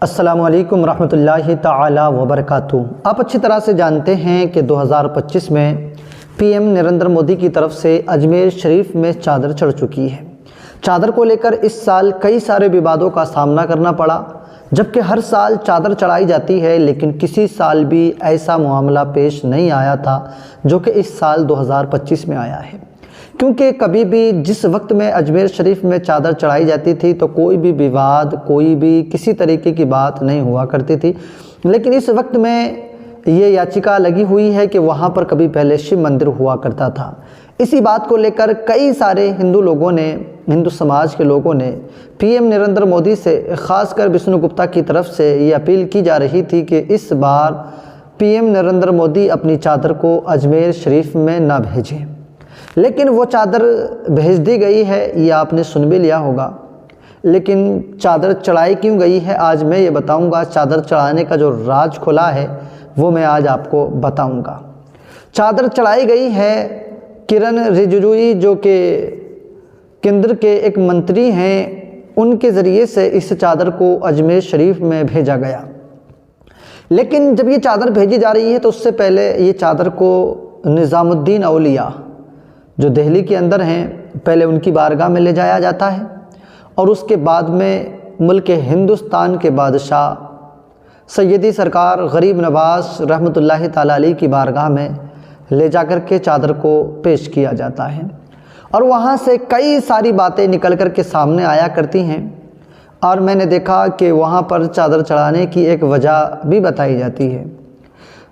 अस्सलामुअलैकुम रहमतुल्लाहि ताला वबरकातुहू। आप अच्छी तरह से जानते हैं कि 2025 में पीएम नरेंद्र मोदी की तरफ से अजमेर शरीफ में चादर चढ़ चुकी है। चादर को लेकर इस साल कई सारे विवादों का सामना करना पड़ा, जबकि हर साल चादर चढ़ाई जाती है, लेकिन किसी साल भी ऐसा मामला पेश नहीं आया था जो कि इस साल 2025 में आया है। क्योंकि कभी भी जिस वक्त में अजमेर शरीफ में चादर चढ़ाई जाती थी तो कोई भी विवाद, कोई भी किसी तरीके की बात नहीं हुआ करती थी, लेकिन इस वक्त में ये याचिका लगी हुई है कि वहाँ पर कभी पहले शिव मंदिर हुआ करता था। इसी बात को लेकर कई सारे हिंदू लोगों ने, हिंदू समाज के लोगों ने पीएम नरेंद्र मोदी से, ख़ासकर विष्णु गुप्ता की तरफ से ये अपील की जा रही थी कि इस बार पीएम नरेंद्र मोदी अपनी चादर को अजमेर शरीफ में ना भेजें। लेकिन वो चादर भेज दी गई है, ये आपने सुन भी लिया होगा। लेकिन चादर चढ़ाई क्यों गई है आज मैं ये बताऊंगा। चादर चढ़ाने का जो राज खुला है वो मैं आज आपको बताऊंगा। चादर चढ़ाई गई है किरण रिजिजू, जो कि केंद्र के एक मंत्री हैं, उनके ज़रिए से इस चादर को अजमेर शरीफ में भेजा गया। लेकिन जब ये चादर भेजी जा रही है तो उससे पहले ये चादर को निज़ामुद्दीन औलिया जो दिल्ली के अंदर हैं, पहले उनकी बारगाह में ले जाया जाता है और उसके बाद में मुल्क हिंदुस्तान के बादशाह सैयदी सरकार गरीब नवाज़ रहमतुल्लाहि ताला अलैह की बारगाह में ले जाकर के चादर को पेश किया जाता है। और वहाँ से कई सारी बातें निकल कर के सामने आया करती हैं और मैंने देखा कि वहाँ पर चादर चढ़ाने की एक वजह भी बताई जाती है।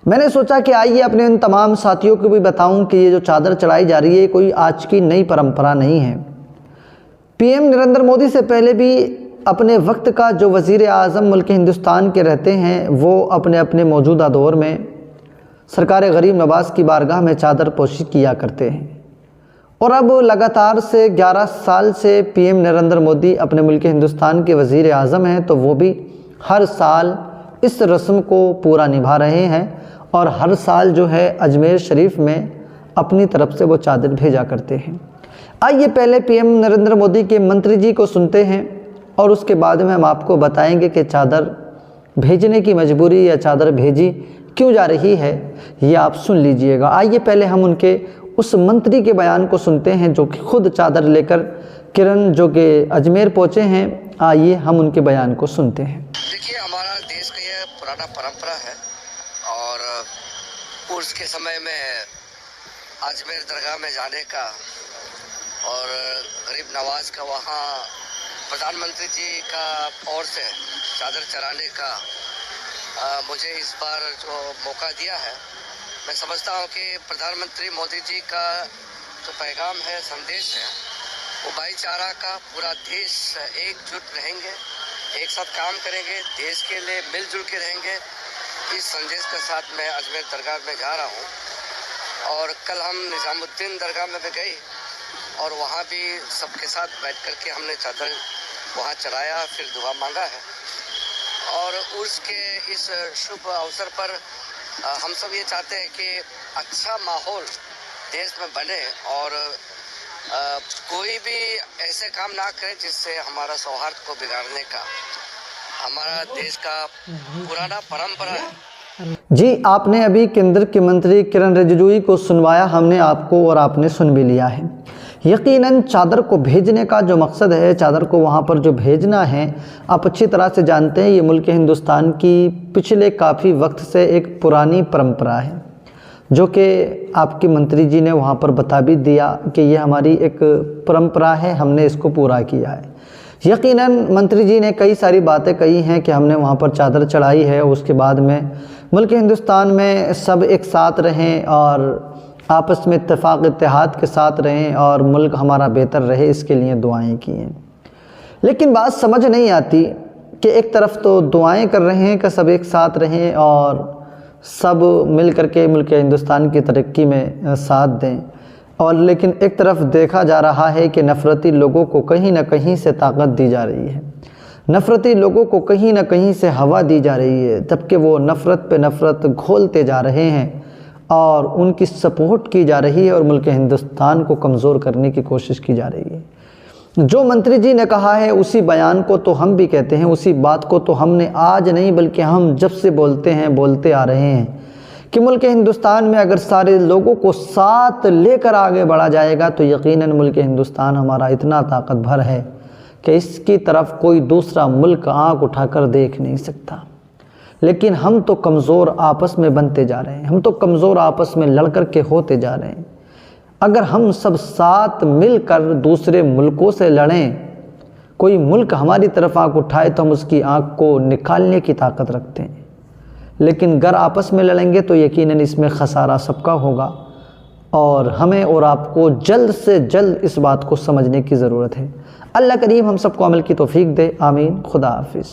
मैंने सोचा कि आइए अपने उन तमाम साथियों को भी बताऊं कि ये जो चादर चढ़ाई जा रही है कोई आज की नई परंपरा नहीं है। पीएम नरेंद्र मोदी से पहले भी अपने वक्त का जो वज़ीर आज़म मुल्क हिंदुस्तान के रहते हैं वो अपने अपने मौजूदा दौर में सरकार गरीब नवाज़ की बारगाह में चादर पोशी किया करते हैं। और अब लगातार से 11 साल से पीएम नरेंद्र मोदी अपने मुल्क हिंदुस्तान के वज़ीर आज़म हैं, तो वो भी हर साल इस रस्म को पूरा निभा रहे हैं और हर साल जो है अजमेर शरीफ में अपनी तरफ से वो चादर भेजा करते हैं। आइए पहले पीएम नरेंद्र मोदी के मंत्री जी को सुनते हैं और उसके बाद में हम आपको बताएंगे कि चादर भेजने की मजबूरी या चादर भेजी क्यों जा रही है, ये आप सुन लीजिएगा। आइए पहले हम उनके उस मंत्री के बयान को सुनते हैं जो कि खुद चादर लेकर किरण जो कि अजमेर पहुँचे हैं। आइए हम उनके बयान को सुनते हैं। देखिए, हमारा देश का यह पुराना परंपरा है और उर्स के समय में अजमेर दरगाह में जाने का और गरीब नवाज का वहाँ प्रधानमंत्री जी का ओर से चादर चढ़ाने का मुझे इस बार जो मौका दिया है, मैं समझता हूँ कि प्रधानमंत्री मोदी जी का जो पैगाम है, संदेश है, वो भाईचारा का, पूरा देश एकजुट रहेंगे, एक साथ काम करेंगे, देश के लिए मिलजुल के रहेंगे, इस संदेश के साथ मैं अजमेर दरगाह में जा रहा हूँ। और कल हम निज़ामुद्दीन दरगाह में भी गए और वहाँ भी सबके साथ बैठ कर के हमने चादर वहाँ चढ़ाया, फिर दुआ मांगा है। और उर्स के इस शुभ अवसर पर हम सब ये चाहते हैं कि अच्छा माहौल देश में बने और कोई भी ऐसे काम ना करे जिससे हमारा सौहार्द को बिगाड़ने का, हमारा देश का पुराना परंपरा है। जी, आपने अभी केंद्र के मंत्री किरण रिजिजू को सुनवाया हमने आपको और आपने सुन भी लिया है। यकीनन चादर को भेजने का जो मकसद है, चादर को वहाँ पर जो भेजना है, आप अच्छी तरह से जानते हैं ये मुल्क हिंदुस्तान की पिछले काफ़ी वक्त से एक पुरानी परंपरा है, जो कि आपके मंत्री जी ने वहाँ पर बता भी दिया कि ये हमारी एक परंपरा है, हमने इसको पूरा किया है। यकीनन मंत्री जी ने कई सारी बातें कही हैं कि हमने वहाँ पर चादर चढ़ाई है, उसके बाद में मुल्क हिंदुस्तान में सब एक साथ रहें और आपस में इत्तेफाक इत्तेहाद के साथ रहें और मुल्क हमारा बेहतर रहे, इसके लिए दुआएं की हैं। लेकिन बात समझ नहीं आती कि एक तरफ तो दुआएं कर रहे हैं कि सब एक साथ रहें और सब मिल कर के मुल्क हिंदुस्तान की तरक्की में साथ दें, और लेकिन एक तरफ देखा जा रहा है कि नफ़रती लोगों को कहीं ना कहीं से ताकत दी जा रही है, नफ़रती लोगों को कहीं ना कहीं से हवा दी जा रही है, जबकि वो नफ़रत पे नफ़रत घोलते जा रहे हैं और उनकी सपोर्ट की जा रही है और मुल्क हिंदुस्तान को कमज़ोर करने की कोशिश की जा रही है। जो मंत्री जी ने कहा है उसी बयान को तो हम भी कहते हैं, उसी बात को तो हमने आज नहीं बल्कि हम जब से बोलते हैं बोलते आ रहे हैं कि मुल्क हिंदुस्तान में अगर सारे लोगों को साथ लेकर आगे बढ़ा जाएगा तो यकीनन मुल्क हिंदुस्तान हमारा इतना ताकतवर है कि इसकी तरफ कोई दूसरा मुल्क आँख उठाकर देख नहीं सकता। लेकिन हम तो कमज़ोर आपस में बनते जा रहे हैं, हम तो कमज़ोर आपस में लड़ कर के होते जा रहे हैं। अगर हम सब साथ मिलकर दूसरे मुल्कों से लड़ें, कोई मुल्क हमारी तरफ आँख उठाए तो हम उसकी आँख को निकालने की ताकत रखते हैं। लेकिन अगर आपस में लड़ेंगे तो यकीनन इसमें खसारा सबका होगा और हमें और आपको जल्द से जल्द इस बात को समझने की ज़रूरत है। अल्लाह करीम हम सबको अमल की तौफीक दे। आमीन। खुदा हाफिज़।